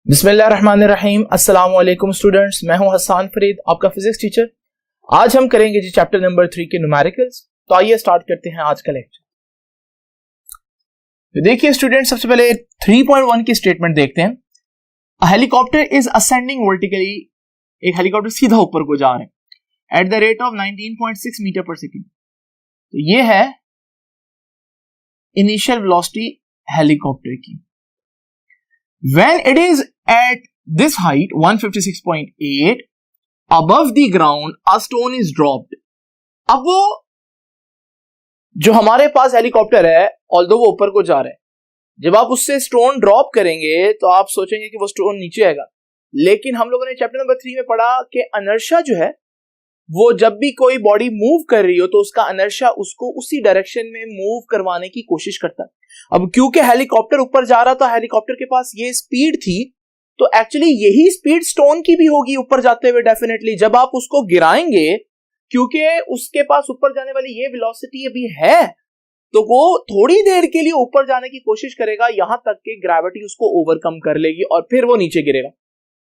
बिस्मिल्लाहिर्रहमानिर्रहीम। अस्सलाम वालेकुम स्टूडेंट्स, मैं हूं हसन फरीद, आपका फिजिक्स टीचर। आज हम करेंगे जी चैप्टर नंबर 3 के न्यूमेरिकल्स। तो आइए स्टार्ट करते हैं आज का लेक्चर। तो देखिए स्टूडेंट्स, सबसे पहले 3.1 की स्टेटमेंट देखते हैं। A helicopter is ascending vertically, एक हेलीकॉप्टर सीधा ऊपर को जा रहे हैं at the rate of 19.6 metre per second. तो ये है इनिशियल वेलोसिटी हेलीकॉप्टर की। When it is at this height 156.8 above the ground, a stone is dropped. अब वो जो हमारे पास हेलीकॉप्टर है, ऑल्दो वो ऊपर को जा रहा है, जब आप उससे स्टोन ड्रॉप करेंगे तो आप सोचेंगे कि वो स्टोन नीचे आएगा। लेकिन हम लोगों ने चैप्टर नंबर 3 में पढ़ा कि इनर्शिया जो है वो जब भी कोई बॉडी मूव कर रही हो तो उसका इनर्शिया उसको उसी डायरेक्शन में मूव करवाने की कोशिश करता है। अब क्योंकि हेलीकॉप्टर ऊपर जा रहा था, हेलीकॉप्टर के पास ये स्पीड थी, तो एक्चुअली यही स्पीड स्टोन की भी होगी ऊपर जाते हुए डेफिनेटली। जब आप उसको गिराएंगे, क्योंकि उसके पास ऊपर जाने वाली ये वेलोसिटी अभी है, तो वो थोड़ी देर के लिए ऊपर जाने की कोशिश करेगा, यहां तक कि ग्रेविटी उसको ओवरकम कर लेगी और फिर वो नीचे गिरेगा।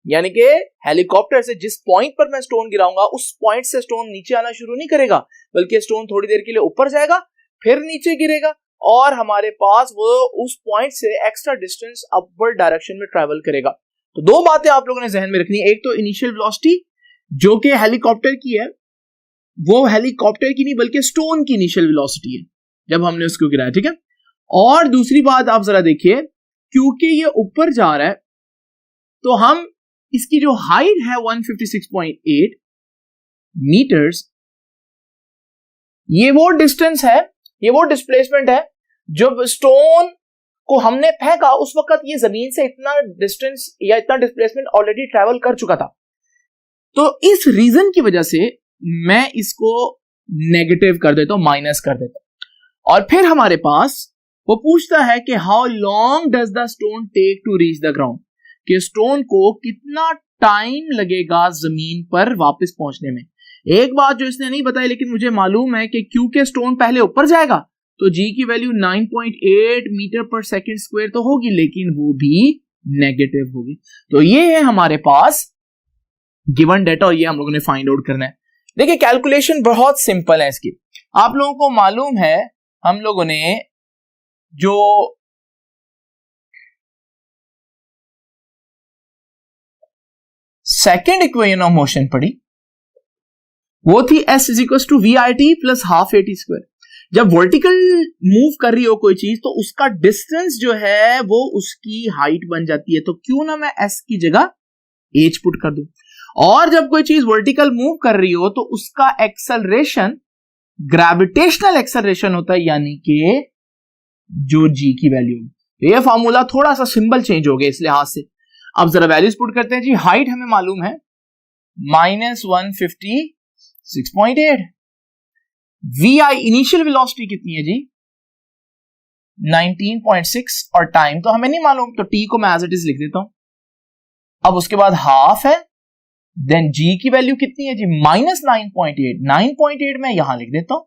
यानी कि हेलीकॉप्टर से जिस पॉइंट पर मैं स्टोन गिराऊंगा उस पॉइंट से स्टोन नीचे आना शुरू नहीं करेगा, बल्कि स्टोन थोड़ी देर के लिए ऊपर जाएगा, फिर नीचे गिरेगा और हमारे पास वो उस पॉइंट से एक्स्ट्रा डिस्टेंस अपवर्ड डायरेक्शन में ट्रैवल करेगा। तो दो बातें आप लोगों ने जहन में रखनी है। एक तो इनिशियल वेलोसिटी जो कि हेलीकॉप्टर की है, वो हेलीकॉप्टर की नहीं बल्कि स्टोन की इनिशियल वेलोसिटी है जब हमने उसको गिराया, ठीक है। और दूसरी बात आप जरा देखिए, क्योंकि ये ऊपर जा रहा है तो हम इसकी जो हाइट है 156.8 मीटर्स, ये वो डिस्टेंस है, ये वो डिस्प्लेसमेंट है। जब स्टोन को हमने फेंका उस वक्त ये जमीन से इतना डिस्टेंस या इतना डिस्प्लेसमेंट ऑलरेडी ट्रैवल कर चुका था। तो इस रीजन की वजह से मैं इसको नेगेटिव कर देता हूं, माइनस कर देता हूं। और फिर हमारे पास वो पूछता है कि how long does the stone take to reach the ground, कि स्टोन को कितना टाइम लगेगा जमीन पर वापस पहुंचने में। एक बात जो इसने नहीं बताई लेकिन मुझे मालूम है कि क्योंकि स्टोन पहले ऊपर जाएगा तो जी की वैल्यू 9.8 मीटर पर सेकंड स्क्वायर तो होगी, लेकिन वो भी नेगेटिव होगी। तो ये है हमारे पास गिवन डेटा और ये हम लोगों ने फाइंड आउट करना है। देखिए कैलकुलेशन बहुत सिंपल है इसकी। आप लोगों को मालूम है हम लोगों ने जो सेकेंड इक्वेशन ऑफ मोशन पढ़ी वो थी S equals to VRT plus half AT square. जब वर्टिकल मूव कर रही हो कोई चीज तो उसका डिस्टेंस जो है वो उसकी हाइट बन जाती है, तो क्यों ना मैं S की जगह H पुट कर दूं। और जब कोई चीज वर्टिकल मूव कर रही हो तो उसका एक्सेलरेशन ग्रेविटेशनल एक्सेलरेशन होता है, यानी कि जो G की वैल्यू। ये फॉर्मूला थोड़ा सा सिंबल चेंज हो गया इस लिहाज से। अब जरा वैल्यूज पुट करते हैं जी। हाइट हमें मालूम है -156.8, VI इनिशियल वेलोसिटी कितनी है जी 19.6, और टाइम तो हमें नहीं मालूम, तो T को मैं एज इट इज लिख देता हूं। अब उसके बाद हाफ है, देन G की वैल्यू कितनी है जी -9.8, 9.8 मैं यहां लिख देता हूं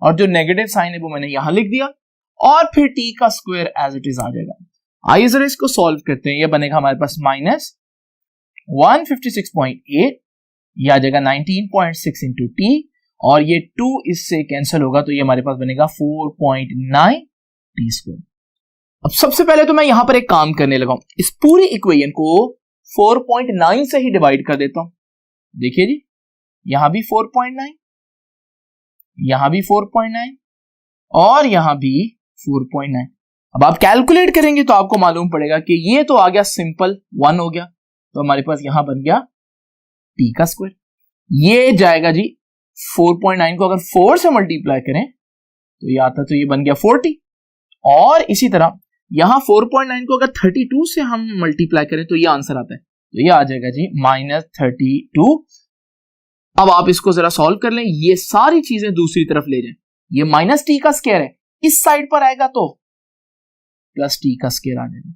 और जो नेगेटिव साइन है वो मैंने यहां लिख दिया, और फिर T का स्क्वायर एज इट इज आ जाएगा। आइए जरा इसको सॉल्व करते हैं। ये बनेगा हमारे पास -156.8, यह आ जाएगा 19.6 इंटू T, और ये 2 इससे कैंसिल होगा तो ये हमारे पास बनेगा 4.9 T स्क्वायर। अब सबसे पहले तो मैं यहां पर एक काम करने लगा हूं, इस पूरी इक्वेशन को 4.9 से ही डिवाइड कर देता हूं। देखिए जी, यहां भी 4.9, यहां भी 4.9 और यहां भी 4.9। अब आप कैलकुलेट करेंगे तो आपको मालूम पड़ेगा कि ये तो आ गया सिंपल 1 हो गया, तो हमारे पास यहां बन गया T का स्क्वायर। ये जाएगा जी 4.9 को अगर 4 से मल्टीप्लाई करें तो ये आता, तो ये बन गया 40, और इसी तरह यहां 4.9 को अगर 32 से हम मल्टीप्लाई करें तो ये आंसर आता है, तो ये आ जाएगा जी -32। अब आप इसको जरा सॉल्व कर लें, ये सारी चीजें दूसरी तरफ ले जाएं। ये -T का स्क्वायर है, इस साइड पर आएगा तो प्लस T का स्क्वायर आ जाएगा।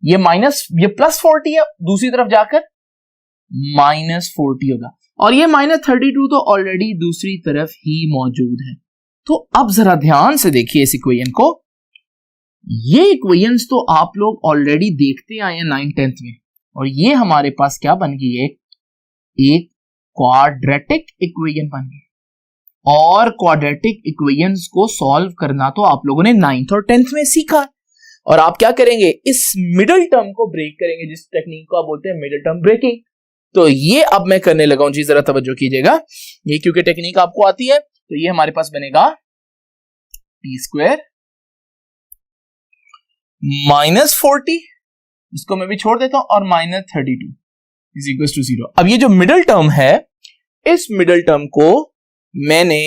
ये प्लस 40 है, दूसरी तरफ जाकर -40 होगा, और ये -32 तो ऑलरेडी दूसरी तरफ ही मौजूद है। तो अब जरा ध्यान से देखिए इस इक्वेशन को। ये इक्वेशंस तो आप लोग ऑलरेडी देखते आए हैं 9th 10th में, और ये हमारे पास क्या बन गई, एक क्वाड्रेटिक इक्वेशन बन गई। और क्वाड्रेटिक इक्वेशंस को सॉल्व करना तो आप लोगों ने 9th और 10th में सीखा। और आप क्या करेंगे, इस मिडिल टर्म को ब्रेक करेंगे, जिस टेक्निक को आप बोलते हैं मिडिल टर्म ब्रेकिंग। तो ये अब मैं करने लगा हूं जी, जरा तवज्जो कीजिएगा। ये क्योंकि टेक्निक आपको आती है, तो ये हमारे पास बनेगा टी स्क्वायर माइनस 40, इसको मैं भी छोड़ देता हूं, और माइनस 32 इज इक्वल टू 0। अब ये जो मिडिल टर्म है, इस मिडिल टर्म को मैंने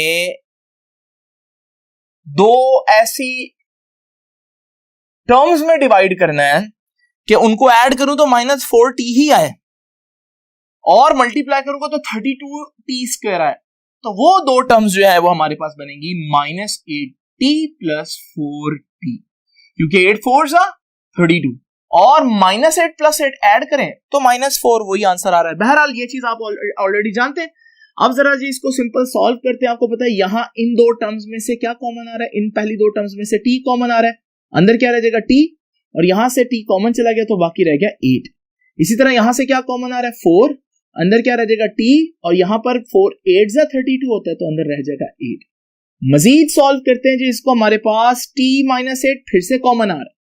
दो ऐसी टर्म्स में डिवाइड करना है कि उनको ऐड करूं तो माइनस 4t ही आए, और मल्टीप्लाई करूंगा तो 32t स्क्वायर आए। तो वो दो टर्म्स जो है वो हमारे पास बनेंगी माइनस 8t प्लस 4t, क्योंकि 8 4 सा 32 और माइनस 8 प्लस 8 ऐड करें तो माइनस 4, वही आंसर आ रहा है। बहरहाल ये चीज आप ऑलरेडी जानते हैं। अब जरा जी इसको सिंपल सॉल्व करते हैं। आपको पता है यहां इन दो टर्म्स में से क्या कॉमन आ रहा है, इन पहली दो टर्म्स में से t कॉमन आ रहा है, अंदर क्या रह जाएगा t, और यहां से t कॉमन चला गया तो बाकी रह गया 8। इसी तरह यहां से क्या कॉमन आ रहा है 4, अंदर क्या रह जाएगा t, और यहां पर 4 8 जा 32 होता है तो अंदर रह जाएगा 8। मजीद सॉल्व करते हैं जी इसको। हमारे पास t माइनस 8 फिर से कॉमन आ रहा है,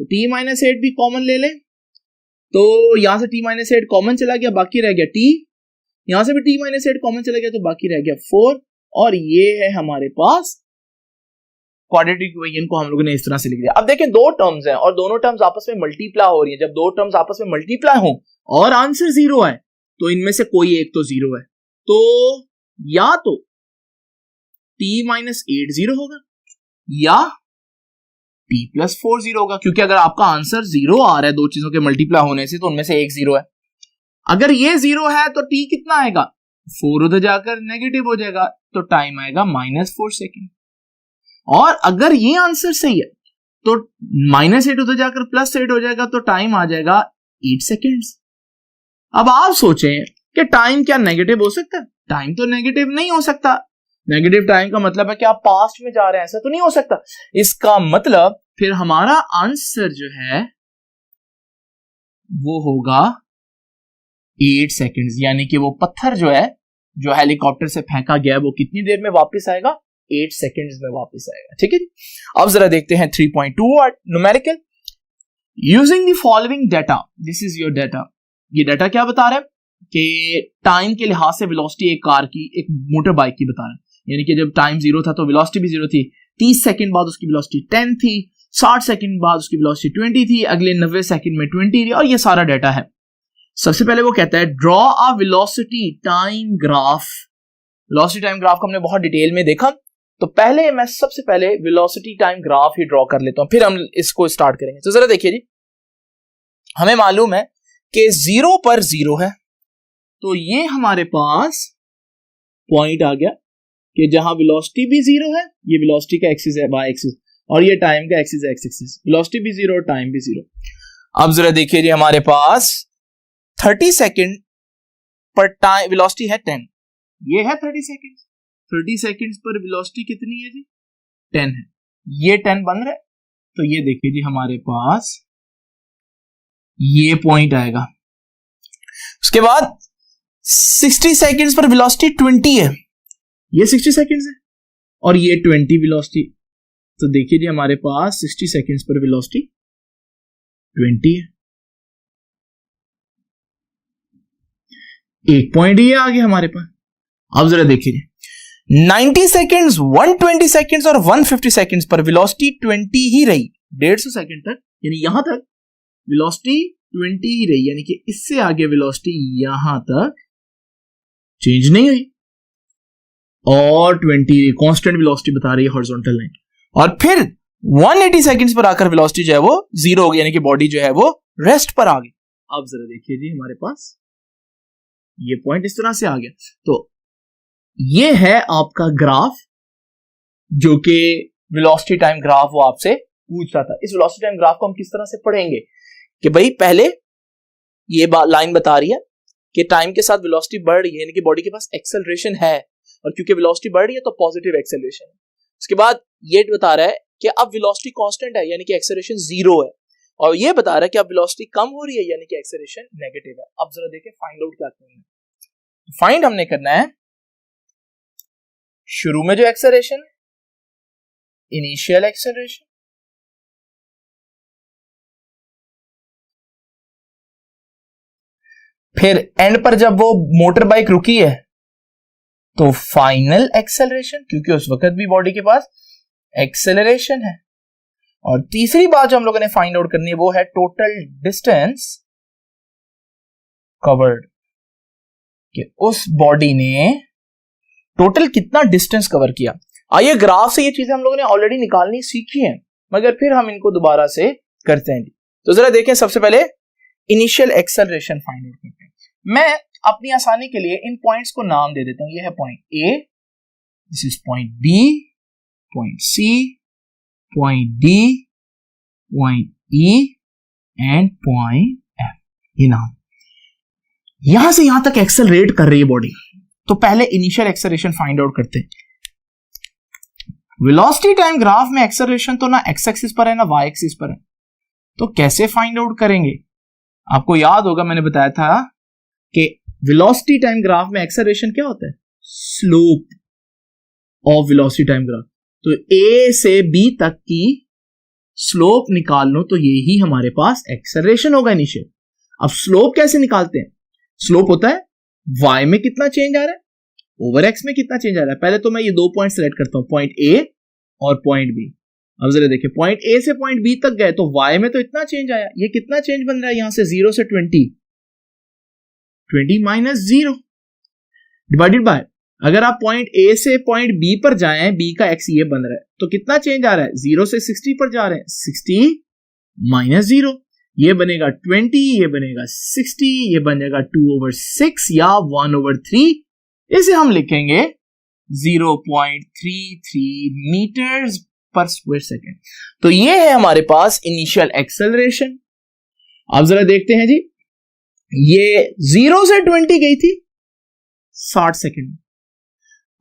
तो t माइनस 8 भी कॉमन ले लें, तो यहां से t माइनस 8 कॉमन चला गया, बाकी रह गया t, यहां से भी t माइनस 8 कॉमन चला गया तो बाकी रह गया 4। और ये है हमारे पास क्वाड्रेटिक इक्वेशन को हम लोगों ने इस तरह से लिख दिया। अब देखें दो टर्म्स हैं और दोनों टर्म्स आपस में मल्टीप्लाई हो रही हैं। जब दो टर्म्स आपस में मल्टीप्लाई हो और आंसर 0 है तो इनमें से कोई एक तो 0 है, तो या तो t माइनस 8 0 होगा या t प्लस 4 0 होगा, क्योंकि अगर आपका आंसर 0 आ रहा है दो चीजों के मल्टीप्लाई होने से तो उनमें से एक 0 है। अगर ये 0 है तो t कितना आएगा, 4 उधर जाकर नेगेटिव हो जाएगा तो टाइम आएगा माइनस 4 सेकेंड। और अगर ये आंसर सही है तो माइनस 8 उधर जाकर प्लस 8 हो जाएगा तो टाइम आ जाएगा 8 सेकेंड्स। अब आप सोचें कि टाइम क्या नेगेटिव हो सकता है? टाइम तो नेगेटिव नहीं हो सकता। नेगेटिव टाइम का मतलब है कि आप पास्ट में जा रहे हैं, ऐसा तो नहीं हो सकता। इसका मतलब फिर हमारा आंसर जो है वो होगा 8 सेकेंड्स, यानी कि वो पत्थर जो है जो हेलीकॉप्टर से फेंका गया है वो कितनी देर में वापस आएगा, 8 सेकेंड्स में वापस आएगा। ठीक है जी। अब जरा देखते हैं 3.2 numerical using the following data. This is your data. ये डाटा क्या बता रहा है कि टाइम के लिहाज से वेलोसिटी एक कार की, एक मोटर बाइक की बता रहा है, यानी कि जब टाइम 0 था तो वेलोसिटी भी 0 थी, 30 सेकंड बाद उसकी वेलोसिटी 10 थी, 60 सेकंड बाद उसकी वेलोसिटी 20 थी, अगले 90 सेकंड में 20 थी, और ये सारा डाटा है। सबसे पहले वो कहता है draw a velocity time graph. Velocity time graph को हमने बहुत डिटेल में देखा, तो पहले मैं सबसे पहले वेलोसिटी टाइम ग्राफ ही ड्रॉ कर लेता हूं, फिर हम इसको स्टार्ट करेंगे। तो जरा देखिए जी, हमें मालूम है कि 0 पर 0 है, तो ये हमारे पास पॉइंट आ गया कि जहां वेलोसिटी भी 0 है, ये वेलोसिटी का एक्सिस है वाई एक्सिस, और ये टाइम का एक्सिस है एक्स एक्सिस। वेलोसिटी भी 0 और टाइम भी 0। अब जरा देखिए जी, हमारे पास 30 सेकंड पर टाइम वेलोसिटी है 10, ये है 30 सेकंड। 30 सेकंड्स पर वेलोसिटी कितनी है जी, 10 है, ये 10 बन रहा है। तो ये देखिए जी, हमारे पास ये पॉइंट आएगा। उसके बाद 60 सेकंड्स पर वेलोसिटी 20 है, ये 60 सेकंड्स है, और ये 20 वेलोसिटी। तो देखिए जी, हमारे पास 60 सेकंड्स पर वेलोसिटी 20 है। एक पॉइंट ये आ गया हमारे पास। अब जरा देखिए जी, 90 सेकंड्स, 120 सेकंड्स और 150 सेकंड्स पर वेलोसिटी 20 ही रही, 150 सेकंड तक, यानी यहां तक वेलोसिटी 20 ही रही, यानी कि इससे आगे वेलोसिटी यहां तक चेंज नहीं हुई, और 20 कांस्टेंट वेलोसिटी बता रही है हॉरिजॉन्टल लाइन। और फिर 180 सेकंड्स पर आकर वेलोसिटी जो है वो 0 हो गई, यानी कि बॉडी जो है वो रेस्ट पर आ गई। अब जरा देखिए जी, हमारे पास ये पॉइंट इस तरह से आ गया। तो ये है आपका ग्राफ, जो कि वेलोसिटी टाइम ग्राफ वो आपसे पूछ रहा था। इस वेलोसिटी टाइम ग्राफ को हम किस तरह से पढ़ेंगे कि भाई पहले ये लाइन बता रही है कि टाइम के साथ वेलोसिटी बढ़ रही है, यानी कि बॉडी के पास एक्सेलरेशन है, और क्योंकि वेलोसिटी बढ़ रही है तो पॉजिटिव एक्सेलरेशन है। उसके बाद ये बता रहा है कि अब वेलोसिटी कांस्टेंट है, यानी कि एक्सेलरेशन 0 है, और ये बता रहा है कि अब वेलोसिटी कम हो रही है, यानी कि एक्सेलरेशन नेगेटिव है। अब जरा देखें फाइंड आउट क्या करना है। फाइंड हमने करना है शुरू में जो एक्सेलरेशन है, इनिशियल एक्सेलरेशन, फिर एंड पर जब वो मोटर बाइक रुकी है तो फाइनल एक्सेलरेशन, क्योंकि उस वक्त भी बॉडी के पास एक्सेलरेशन है। और तीसरी बात जो हम लोगों ने फाइंड आउट करनी है वो है टोटल डिस्टेंस कवर्ड, कि उस बॉडी ने टोटल कितना डिस्टेंस कवर किया। आइए ग्राफ से ये चीजें हम लोगों ने ऑलरेडी निकालनी सीखी हैं, मगर फिर हम इनको दोबारा से करते हैं। तो जरा देखें, सबसे पहले इनिशियल एक्सेलरेशन फाइंड आउट करते हैं। मैं अपनी आसानी के लिए इन पॉइंट्स को नाम दे देता हूं। ये है point A, this is point B, point C, point D, point E and point F. ये नाम, यहां से यहां तक एक्सेलरेट कर रही है बॉडी। तो पहले इनिशियल एक्सेलरेशन फाइंड आउट करते हैं। वेलोसिटी टाइम ग्राफ में एक्सेलरेशन तो ना एक्स एक्सिस पर है ना वाई एक्सिस पर है, तो कैसे फाइंड आउट करेंगे? आपको याद होगा मैंने बताया था कि वेलोसिटी टाइम ग्राफ में एक्सेलरेशन क्या होता है? Slope of velocity time graph. तो ए से बी तक की स्लोप निकाल लो तो यही हमारे पास एक्सेलरेशन होगा इनिशियल। अब स्लोप कैसे निकालते हैं? स्लोप होता है y में कितना चेंज आ रहा है ओवर x में कितना चेंज आ रहा है। पहले तो मैं ये दो पॉइंट सेलेक्ट करता हूं, पॉइंट A और पॉइंट B। अब जरा देखिए, पॉइंट A से पॉइंट B तक गए तो y में तो इतना चेंज आया, ये कितना चेंज बन रहा है यहां से 0 से 20 माइनस 0 डिवाइडेड बाय, अगर आप पॉइंट A से पॉइंट B पर जाएं, B का x ये बन रहा है, तो कितना चेंज आ रहा है? 0 से 60 पर जा रहे हैं, 60 माइनस 0, ये बनेगा 20, ये बनेगा 60, ये बनेगा 2/6 या 1/3। इसे हम लिखेंगे 0.33 मीटर्स पर स्क्वायर सेकेंड। तो ये है हमारे पास इनिशियल एक्सेलरेशन। अब जरा देखते हैं जी, ये 0 से 20 गई थी 60 सेकेंड,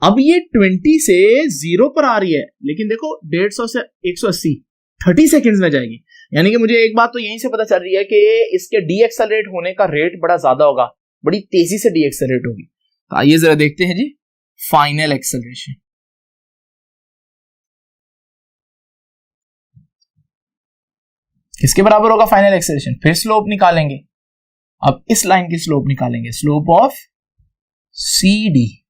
अब ये 20 से 0 पर आ रही है, लेकिन देखो 150 से 180 30 सेकेंड्स में जाएगी। यानी कि मुझे एक बात तो यहीं से पता चल रही है कि इसके डी एक्सेलरेट होने का रेट बड़ा ज्यादा होगा, बड़ी तेजी से डी एक्सेलरेट होगी। तो आइए जरा देखते हैं जी फाइनल एक्सेलरेशन। किसके बराबर होगा फाइनल एक्सेलरेशन? फिर स्लोप निकालेंगे। अब इस लाइन की स्लोप निकालेंगे, स्लोप ऑफ सी डी,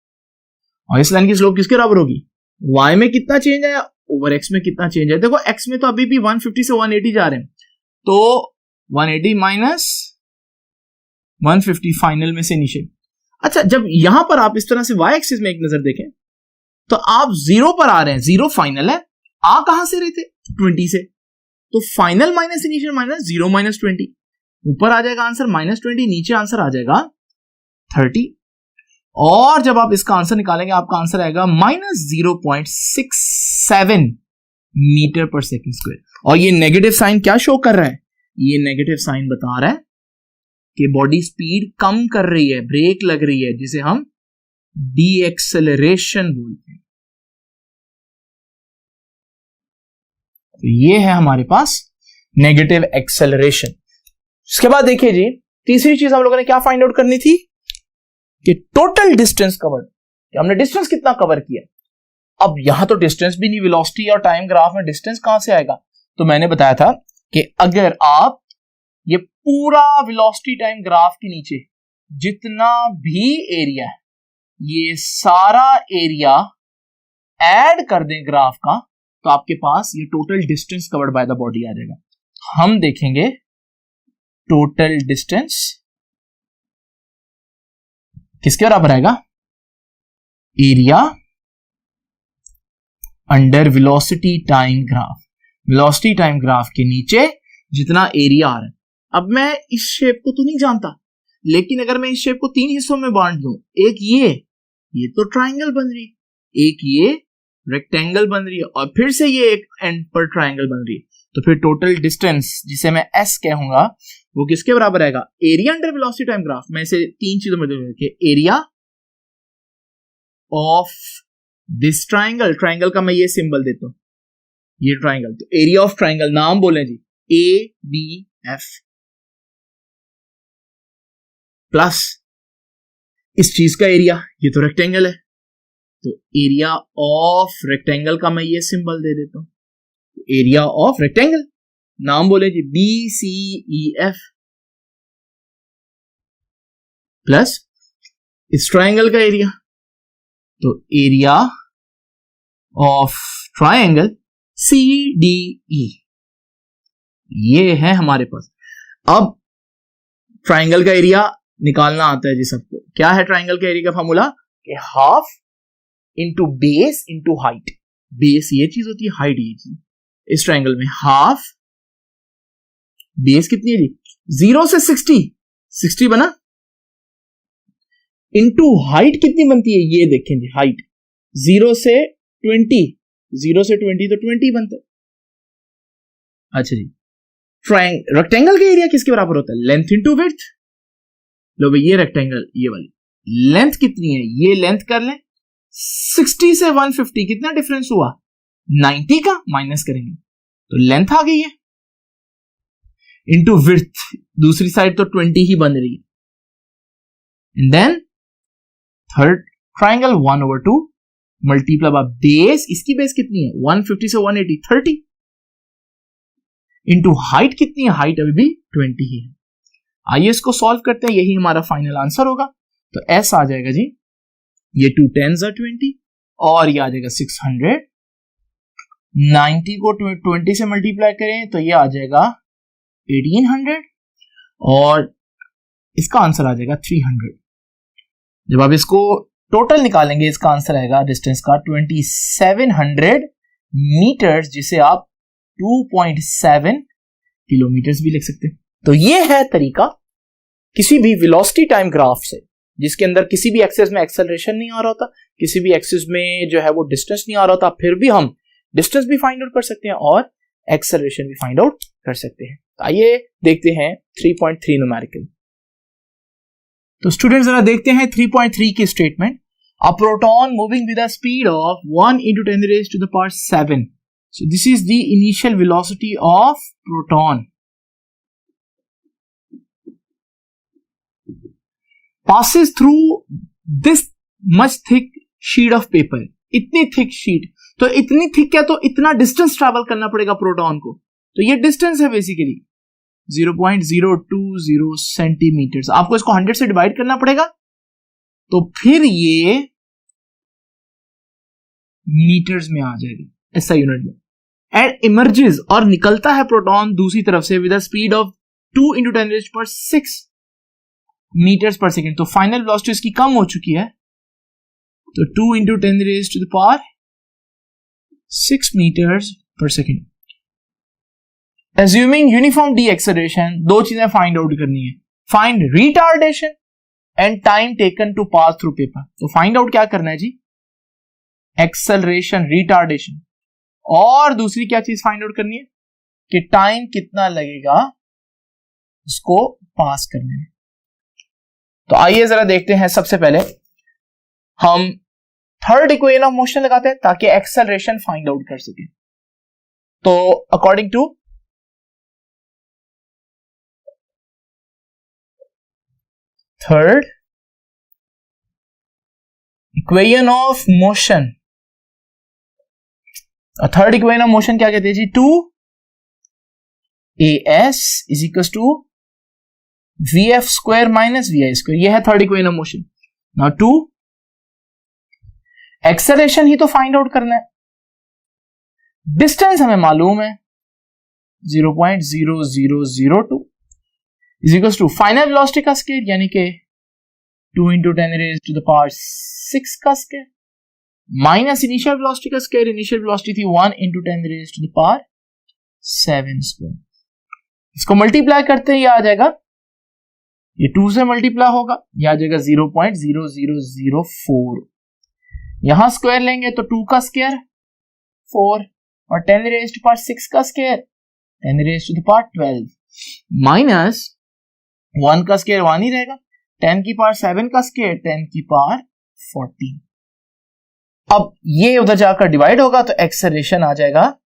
और इस लाइन की स्लोप किसके बराबर होगी? y में कितना चेंज आया ओवर x में कितना चेंज है। देखो x में तो अभी भी 150 से 180 जा रहे हैं, तो 180 माइनस 150 फाइनल में से इनिशियल। अच्छा, जब यहां पर आप इस तरह से y एक्सिस में एक नजर देखें तो आप 0 पर आ रहे हैं, 0 फाइनल है, आ कहां से रहे थे? 20 से, तो final minus initial minus 0 minus 20, ऊपर आ जाएगा आंसर -20, नीचे आंसर आ जाएगा 30, और जब आप इसका आंसर निकालेंगे आपका आंसर आएगा -0.67 मीटर पर सेकेंड स्क्वायर। और ये नेगेटिव साइन क्या शो कर रहा है? ये नेगेटिव साइन बता रहा है कि बॉडी स्पीड कम कर रही है, ब्रेक लग रही है, जिसे हम डी एक्सेलरेशन बोलते हैं। तो ये है हमारे पास नेगेटिव एक्सेलरेशन। इसके बाद देखिए जी, तीसरी चीज हम लोगों ने क्या फाइंड आउट करनी थी कि टोटल डिस्टेंस कवर्ड, हमने डिस्टेंस कितना कवर किया। अब यहां तो डिस्टेंस भी नहीं, वेलोसिटी और टाइम ग्राफ में डिस्टेंस कहां से आएगा? तो मैंने बताया था कि अगर आप ये पूरा वेलोसिटी टाइम ग्राफ के नीचे जितना भी एरिया है, ये सारा एरिया ऐड कर दें ग्राफ का, तो आपके पास ये total distance covered by the body आ जाएगा। हम देखेंगे टोटल डिस्टेंस किसके बराबर आएगा? Area under velocity time graph. Velocity time graph के नीचे जितना एरिया आ रहा है। अब मैं इस शेप को तो नहीं जानता, लेकिन अगर मैं इस शेप को 3 हिस्सों में बांट दूं, एक ये तो ट्राइंगल बन रही है, एक ये रेक्टेंगल बन रही है, और फिर से ये एक एंड पर ट्राइंगल बन रही है, तो फिर टोटल डिस्टेंस जिसे मैं एस कहूंगा वो किसके बराबर आएगा? Area under velocity time graph. मैं इसे 3 चीजों में दूंगा कि area of this triangle, triangle का मैं ये सिंबल देता हूं, ये ट्राइंगल, तो एरिया ऑफ ट्राइंगल नाम बोलें जी, ABF प्लस इस चीज का एरिया, ये तो रेक्टेंगल है, तो एरिया ऑफ रेक्टेंगल का मैं ये सिंबल दे देता हूं, एरिया ऑफ रेक्टेंगल, नाम बोले जी BCEF प्लस इस ट्राइंगल का एरिया, तो एरिया ऑफ ट्राइंगल CDE, ये है हमारे पास। अब ट्राइंगल का एरिया निकालना आता है जी सबको। क्या है ट्राइंगल के एरिया का formula? Half into base into height. Base ये चीज होती है, हाइट ये चीज। इस ट्राइंगल में हाफ, बेस कितनी है जी 0 से 60 बना, इंटू हाइट कितनी बनती है ये देखें जी, हाइट 0 से 20 तो 20 बनता है। अच्छा जी, रेक्टेंगल का एरिया किसके बराबर होता है? Length into width. लो भाई ये रेक्टेंगल, ये वाली लेंथ कितनी है, ये लेंथ कर लें 60 से 150 कितना डिफरेंस हुआ? 90 का माइनस करेंगे तो लेंथ आ गई है, इंटू विड्थ, दूसरी साइड तो 20 ही बन रही है। And then third triangle 1/2 multiply by base, इसकी बेस कितनी है 150 से 180 30, इंटू हाइट कितनी है, हाइट अभी भी 20 ही है। आइए इसको सॉल्व करते हैं, यही हमारा फाइनल आंसर होगा। तो S आ जाएगा जी, ये 2 10s are 20 और ये आ जाएगा 600। 90 को 20 से मल्टीप्लाई करें तो ये आ जाएगा 1800 और इसका आंसर आ जाएगा 300। जब आप इसको टोटल निकालेंगे इसका आंसर आएगा डिस्टेंस का 2700 मीटर्स, जिसे आप 2.7 किलोमीटर भी लिख सकते हैं। तो ये है तरीका किसी भी वेलोसिटी टाइम ग्राफ से, जिसके अंदर किसी भी एक्सिस में एक्सेलरेशन नहीं आ रहा होता, किसी भी एक्सिस में जो है वो डिस्टेंस नहीं आ रहा होता, फिर भी हम डिस्टेंस भी फाइंड आउट कर सकते हैं और एक्सेलरेशन भी फाइंड आउट कर सकते हैं। तो आइए देखते हैं 3.3 न्यूमेरिकल। तो स्टूडेंट्स जरा देखते हैं 3.3 की statement. A proton moving with a speed of 1 × 10⁻⁷. So this is the initial velocity of proton. Passes through this much thick sheet of paper. इतनी थिक शीट, तो इतनी थिक है तो इतना डिस्टेंस ट्रैवल करना पड़ेगा प्रोटॉन को। तो ये डिस्टेंस है बेसिकली 0.020 सेंटीमीटर। आपको इसको 100 से डिवाइड करना पड़ेगा, तो फिर ये मीटर्स में आ जाएगा, ऐसा यूनिट में। एंड इमर्जेस, और निकलता है प्रोटॉन दूसरी तरफ से with a speed of 2 × 10⁶ metres per second. तो फाइनल वेलोसिटी इसकी कम हो चुकी है, तो 2 × 10⁶ metres per second. Assuming uniform deceleration, दो चीजें फाइंड आउट करनी है, find retardation and time taken to pass through paper. तो फाइंड आउट क्या करना है जी, एक्सेलरेशन, रिटार्डेशन, और दूसरी क्या चीज फाइंड आउट करनी है कि टाइम कितना लगेगा उसको पास करने में। तो आइए जरा देखते हैं, सबसे पहले हम थर्ड इक्वेशन ऑफ मोशन लगाते हैं ताकि एक्सेलरेशन फाइंड आउट कर सके। तो according to third equation of motion, third equation of motion क्या कहते हैं जी, 2as is equal to vf² minus vi²। यह है third equation of motion. Now 2 acceleration ही तो फाइंड आउट करना है, डिस्टेंस हमें मालूम है 0.0002 is equal to final velocity का स्क्वायर यानी कि 2 × 10⁶ का स्क्वायर माइनस इनिशियल वेलोसिटी का स्क्वायर। इनिशियल वेलोसिटी थी 1 × 10⁻⁷²। इसको मल्टीप्लाई करते हैं, ये आ जाएगा, ये 2 से मल्टीप्लाई होगा, ये आ जाएगा 0.0004। यहां स्क्वायर लेंगे तो 2 का स्क्वायर 4 और 10⁻⁶ का स्क्वायर 10⁻12 माइनस 1 का स्क्वायर 1 ही रहेगा, 10⁻7 का स्क्वायर 10⁻14। अब ये उधर जाकर डिवाइड होगा तो एक्सेलरेशन आ जाएगा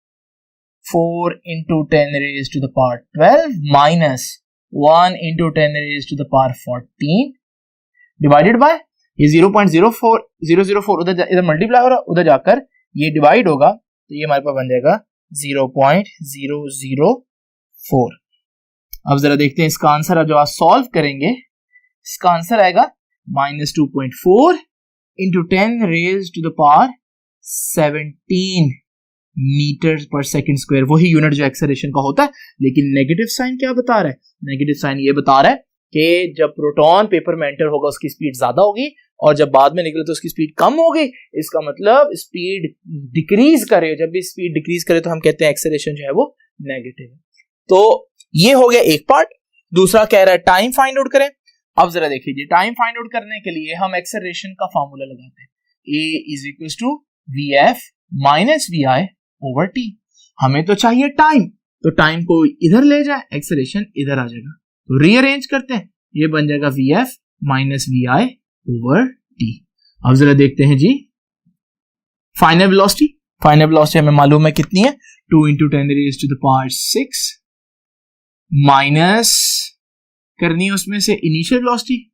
4 into 10 raised to the power 12 minus 1 into 10 raised to the power 14 divided by ये 0.04004 उधर इधर मल्टीप्लाई हो रहा, उधर जाकर ये डिवाइड होगा तो ये हमारे पास बन जाएगा 0.004। अब जरा देखते हैं इसका आंसर। अब जब आप सॉल्व करेंगे इसका आंसर आएगा -2.4 into 10 raised to the power 17 metre per second square, वही यूनिट जो एक्सेलरेशन का होता है। लेकिन नेगेटिव साइन क्या बता रहा है? नेगेटिव साइन ये बता रहा है कि जब प्रोटॉन पेपर में एंटर होगा उसकी स्पीड ज्यादा होगी और जब बाद में निकले तो उसकी स्पीड कम होगी। इसका मतलब स्पीड डिक्रीज करे, जब भी स्पीड डिक्रीज करे तो हम कहते हैं एक्सेलरेशन जो है वो नेगेटिव है। तो ये हो गया एक पार्ट। दूसरा कह रहा है टाइम फाइंड आउट करें। अब जरा देखिए, टाइम फाइंड आउट करने के लिए हम एक्सेलरेशन का फॉर्मूला लगाते हैं, a is equal to vf minus vi over t। हमें तो चाहिए टाइम, तो टाइम को इधर ले जाए, एक्सेलरेशन इधर आ जाएगा, तो रीअरेंज करते हैं, ये बन जाएगा vf minus vi over t। अब जरा देखते हैं जी फाइनल वेलोसिटी। फाइनल वेलोसिटी हमें मालूम है कितनी है, 2 into 10 raised to the power 6 minus करनी है उसमें से इनिशियल वेलोसिटी,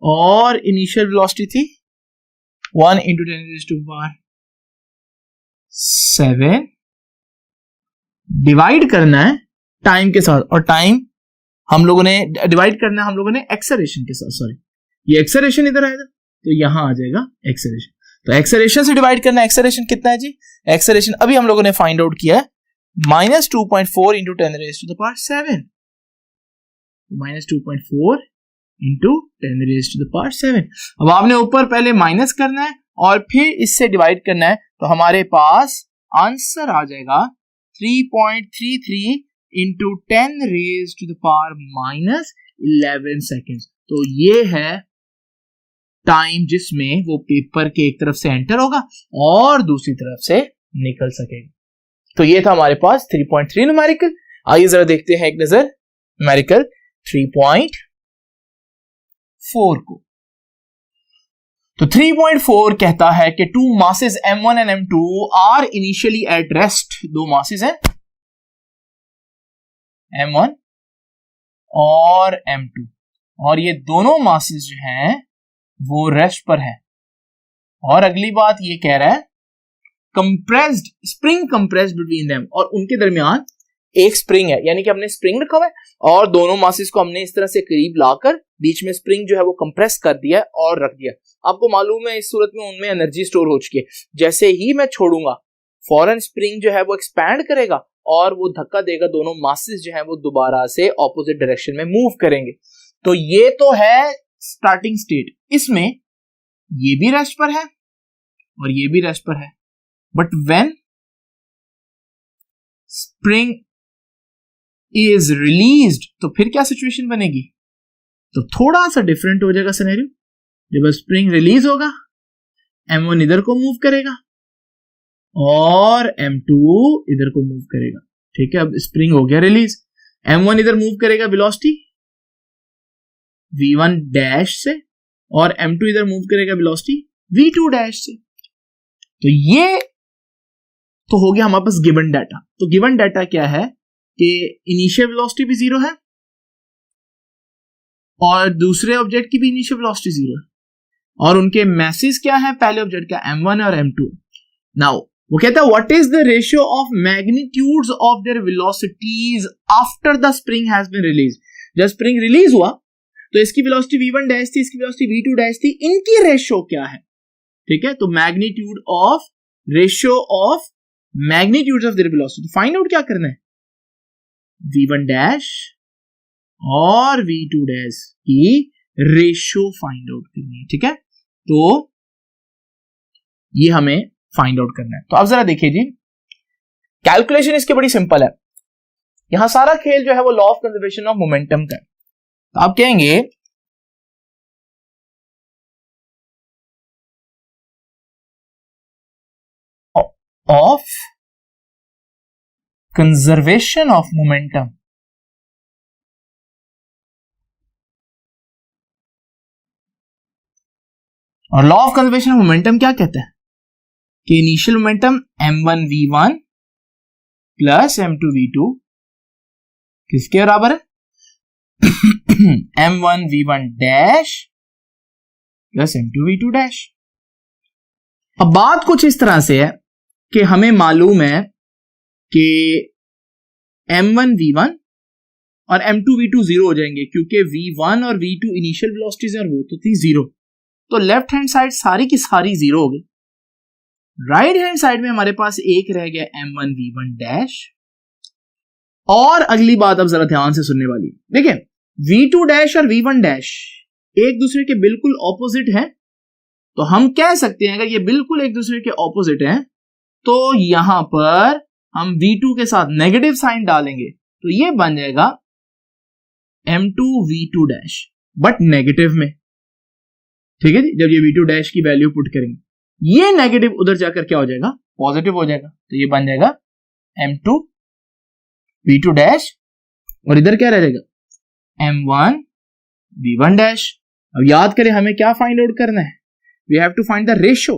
और इनिशियल वेलोसिटी थी 1 into 10 raised to the power 7 divide करना है टाइम के साथ, और टाइम हम लोगों ने डिवाइड करना है हम लोगों ने एक्सेलरेशन के साथ। सॉरी, ये एक्सेलरेशन इधर आएगा तो यहां आ जाएगा एक्सेलरेशन, तो एक्सेलरेशन से डिवाइड करना है। एक्सेलरेशन कितना है जी? एक्सेलरेशन अभी हम लोगों ने फाइंड आउट किया है -2.4 into 10 raised to the power 7, -2.4 into 10 raised to the power 7। अब आपने ऊपर पहले माइनस करना है और फिर इससे डिवाइड करना है, तो हमारे पास आंसर आ जाएगा 3.33 into 10 raised to the power -11 seconds। तो ये है टाइम जिसमें वो पेपर के एक तरफ से एंटर होगा और दूसरी तरफ से निकल सकेगा। तो ये था हमारे पास 3.3 न्यूमेरिकल। आइए जरा देखते हैं एक नजर न्यूमेरिकल 3.4 को। तो 3.4 कहता है कि two masses m1 and m2 are initially at rest. दो मासेस हैं m1 और m2, और ये दोनों मासेस जो हैं वो रेस्ट पर है। और अगली बात ये कह रहा है compressed spring compressed between them, और उनके दरमियान एक स्प्रिंग है, यानी कि हमने स्प्रिंग रखा हुआ है और दोनों मासेस को हमने इस तरह से करीब लाकर बीच में स्प्रिंग जो है वो कंप्रेस कर दिया और रख दिया। आपको मालूम है इस सूरत में उनमें एनर्जी स्टोर हो चुकी है। जैसे ही मैं छोड़ूंगा फौरन स्प्रिंग जो है वो एक्सपैंड करेगा और वो धक्का देगा, दोनों मासेस जो है वो दोबारा से ऑपोजिट डायरेक्शन में मूव करेंगे। तो ये तो है स्टार्टिंग स्टेट, इसमें ये भी रेस्ट पर है और ये भी रेस्ट पर है। But when spring is released तो फिर क्या सिचुएशन बनेगी? तो थोड़ा सा डिफरेंट हो जाएगा सिनेरियो। जब स्प्रिंग रिलीज होगा m1 इधर को मूव करेगा और m2 इधर को मूव करेगा। ठीक है, अब स्प्रिंग हो गया रिलीज, m1 इधर मूव करेगा वेलोसिटी v1 डैश से और m2 इधर मूव करेगा वेलोसिटी v2 डैश से। तो ये तो हो गया हमारे पास गिवन डाटा। तो गिवन डाटा क्या है कि इनिशियल वेलोसिटी भी जीरो है और दूसरे ऑब्जेक्ट की भी इनिशियल वेलोसिटी जीरो है, और उनके मैसेज क्या है पहले ऑब्जेक्ट का m1 और m2। नाउ वो कहता है what is the ratio of magnitudes of their velocities after the spring has been release. जब स्प्रिंग रिलीज हुआ तो इसकी वेलोसिटी v1 डैश थी, इसकी वेलोसिटी v2 डैश थी, इनकी रेशियो क्या है? ठीक है, तो magnitude of ratio of magnitudes of there velocity find out क्या करना है, v1 डैश और v2 डैश की रेशियो फाइंड आउट करनी है। ठीक है, तो ये हमें फाइंड आउट करना है। तो अब जरा देखिए जी, कैलकुलेशन इसकी बड़ी सिंपल है। यहां सारा खेल जो है वो law of conservation of momentum का है। तो आप कहेंगे ऑफ कंजर्वेशन ऑफ मोमेंटम, और law of conservation of momentum क्या कहता है कि initial momentum m1 v1 plus m2v2 किसके बराबर है? m1v1 dash plus m2v2 dash. अब बात कुछ इस तरह से है कि हमें मालूम है कि m1v1 और m2v2 जीरो हो जाएंगे क्योंकि v1 और v2 इनिशियल वेलोसिटीज हैं और वो तो थी जीरो। तो लेफ्ट हैंड साइड सारी की सारी जीरो हो गई। राइट हैंड साइड में हमारे पास एक रह गया m1v1 डैश। और अगली बात अब जरा ध्यान से सुनने वाली है, देखिए v2 डैश और v1 डैश एक दूसरे के बिल्कुल ऑपोजिट हैं, तो हम कह सकते हैं अगर ये बिल्कुल एक दूसरे के ऑपोजिट हैं तो यहां पर हम v2 के साथ नेगेटिव साइन डालेंगे तो ये बन जाएगा m2v2 डैश बट नेगेटिव में। ठीक है जी, जब ये v2 डैश की वैल्यू पुट करेंगे ये नेगेटिव उधर जाकर क्या हो जाएगा? पॉजिटिव हो जाएगा। तो ये बन जाएगा m2v2 डैश और इधर क्या रह जाएगा? m1v1 dash. अब याद करें हमें क्या फाइंड आउट करना है? We have to find the ratio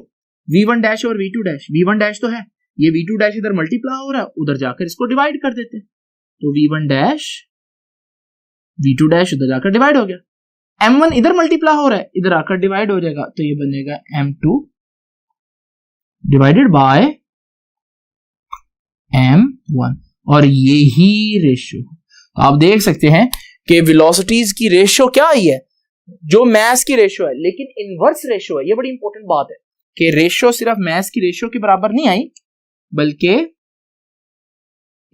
v1 dash और v2 डैश। v1 डैश तो है, ये v2 डैश इधर मल्टीप्लाई हो रहा है, उधर जाकर इसको डिवाइड कर देते हैं तो v1 डैश v2 डैश उधर जाकर डिवाइड हो गया। m1 इधर मल्टीप्लाई हो रहा है, इधर आकर डिवाइड हो जाएगा तो ये बनेगा m2 डिवाइडेड बाय m1 और ये ही रेशियो। आप देख सकते हैं कि वेलोसिटीज की रेशियो क्या आई है? जो मास की रेशियो है लेकिन इनवर्स रेशियो है। ये बड़ी इंपॉर्टेंट बात है कि रेशियो सिर्फ मास की रेशियो के बराबर नहीं आई बल्कि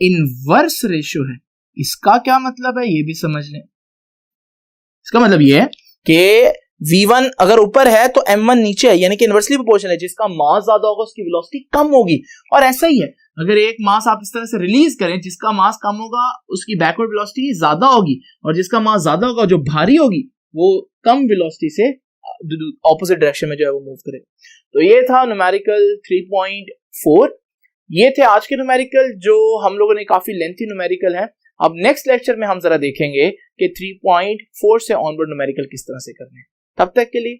इनवर्स रेशियो है। इसका क्या मतलब है ये भी समझ लें। इसका मतलब ये है कि v1 अगर ऊपर है तो m1 नीचे है, यानी कि इनवर्सली प्रोपोर्शनल है। जिसका मास ज्यादा होगा उसकी वेलोसिटी कम होगी। और ऐसा ही है, अगर एक मास आप इस तरह से रिलीज करें, जिसका मास कम होगा उसकी बैकवर्ड वेलोसिटी ज्यादा होगी और जिसका मास ज्यादा होगा जो भारी होगी वो कम वेलोसिटी से ऑपोजिट डायरेक्शन में जो है वो मूव करेगा। तो ये था न्यूमेरिकल 3.4। ये थे आज के न्यूमेरिकल जो हम लोगों ने काफी लेंथी न्यूमेरिकल है। अब नेक्स्ट लेक्चर में हम जरा देखेंगे कि 3.4 से ऑनवर्ड न्यूमेरिकल किस तरह से करने हैं। तब तक के लिए